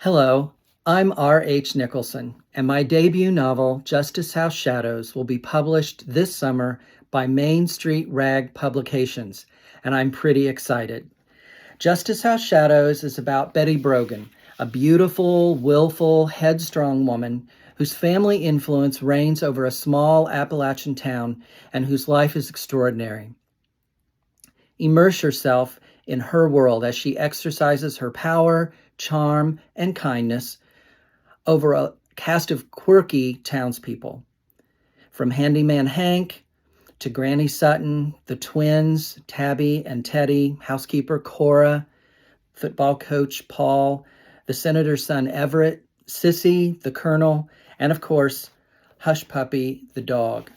Hello, I'm R.H. Nicholson, and my debut novel, Justice House Shadows, will be published this summer by Main Street Rag Publications, and I'm pretty excited. Justice House Shadows is about Betty Brogan, a beautiful, willful, headstrong woman whose family influence reigns over a small Appalachian town and whose life is extraordinary. Immerse yourself in her world as she exercises her power, charm, and kindness over a cast of quirky townspeople. From Handyman Hank to Granny Sutton, the twins, Tabby and Teddy, housekeeper Cora, football coach Paul, the senator's son Everett, Sissy, the colonel, and of course, Hush Puppy, the dog.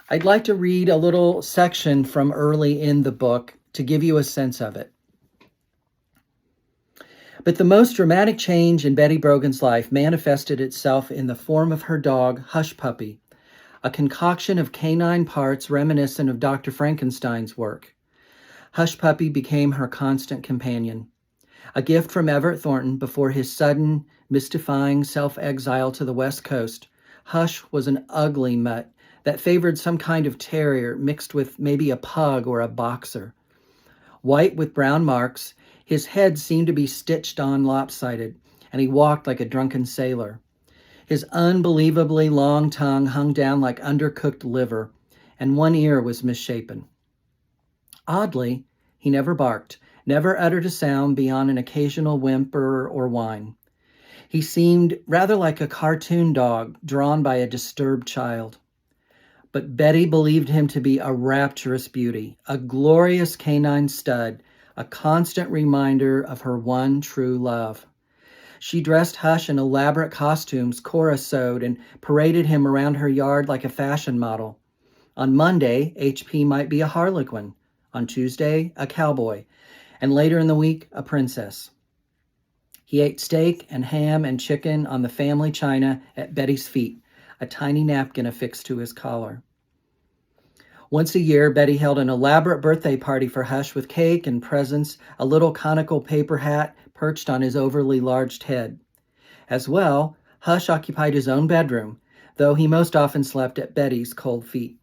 I'd like to read a little section from early in the book to give you a sense of it. But the most dramatic change in Betty Brogan's life manifested itself in the form of her dog, Hush Puppy, a concoction of canine parts reminiscent of Dr. Frankenstein's work. Hush Puppy became her constant companion, a gift from Everett Thornton before his sudden, mystifying self-exile to the West Coast. Hush was an ugly mutt that favored some kind of terrier mixed with maybe a pug or a boxer. White with brown marks, his head seemed to be stitched on lopsided, and he walked like a drunken sailor. His unbelievably long tongue hung down like undercooked liver, and one ear was misshapen. Oddly, he never barked, never uttered a sound beyond an occasional whimper or whine. He seemed rather like a cartoon dog drawn by a disturbed child. But Betty believed him to be a rapturous beauty, a glorious canine stud, a constant reminder of her one true love. She dressed Hush in elaborate costumes Cora sewed and paraded him around her yard like a fashion model. On Monday, HP might be a harlequin. On Tuesday, a cowboy. And later in the week, a princess. He ate steak and ham and chicken on the family china at Betty's feet, a tiny napkin affixed to his collar. Once a year, Betty held an elaborate birthday party for Hush with cake and presents, a little conical paper hat perched on his overly large head. As well, Hush occupied his own bedroom, though he most often slept at Betty's cold feet.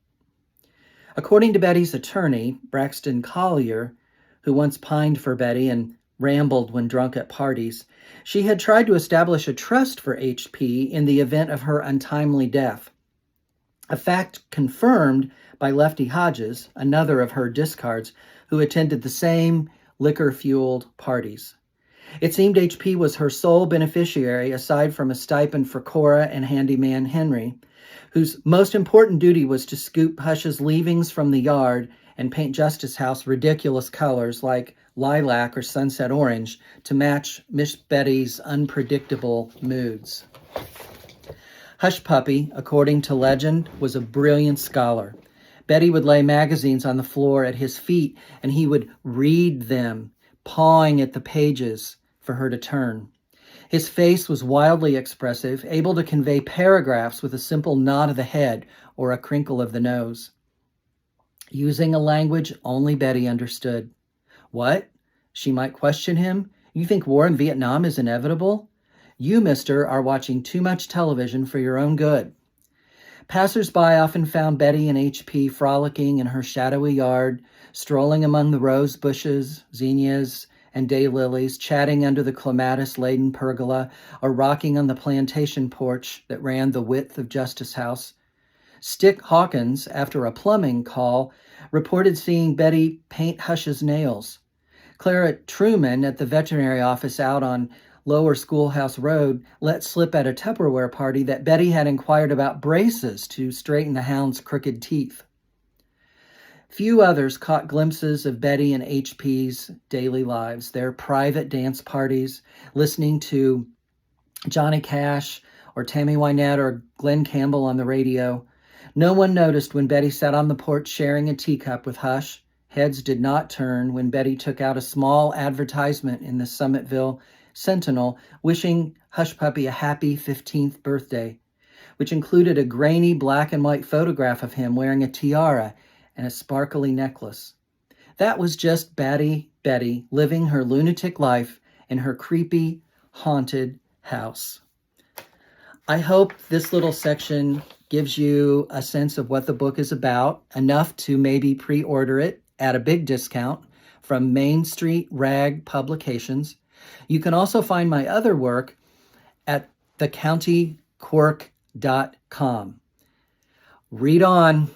According to Betty's attorney, Braxton Collier, who once pined for Betty and rambled when drunk at parties, she had tried to establish a trust for HP in the event of her untimely death, a fact confirmed by Lefty Hodges, another of her discards, who attended the same liquor-fueled parties. It seemed HP was her sole beneficiary aside from a stipend for Cora and handyman Henry, whose most important duty was to scoop Hush's leavings from the yard and paint Justice House ridiculous colors like lilac or sunset orange to match Miss Betty's unpredictable moods. Hush Puppy, according to legend, was a brilliant scholar. Betty would lay magazines on the floor at his feet, and he would read them, pawing at the pages for her to turn. His face was wildly expressive, able to convey paragraphs with a simple nod of the head or a crinkle of the nose. Using a language only Betty understood. What? She might question him. You think war in Vietnam is inevitable? You, mister, are watching too much television for your own good. Passers-by often found Betty and HP frolicking in her shadowy yard, strolling among the rose bushes, zinnias, and daylilies, chatting under the clematis-laden pergola, or rocking on the plantation porch that ran the width of Justice House. Stick Hawkins, after a plumbing call, reported seeing Betty paint Hush's nails. Clara Truman at the veterinary office out on Lower Schoolhouse Road let slip at a Tupperware party that Betty had inquired about braces to straighten the hound's crooked teeth. Few others caught glimpses of Betty and HP's daily lives, their private dance parties, listening to Johnny Cash or Tammy Wynette or Glenn Campbell on the radio. No one noticed when Betty sat on the porch sharing a teacup with Hush. Heads did not turn when Betty took out a small advertisement in the Summitville Sentinel wishing Hush Puppy a happy 15th birthday, which included a grainy black and white photograph of him wearing a tiara and a sparkly necklace. That was just Betty living her lunatic life in her creepy, haunted house. I hope this little section gives you a sense of what the book is about, enough to maybe pre-order it at a big discount from Main Street Rag Publications. You can also find my other work at thecountyquark.com. Read on.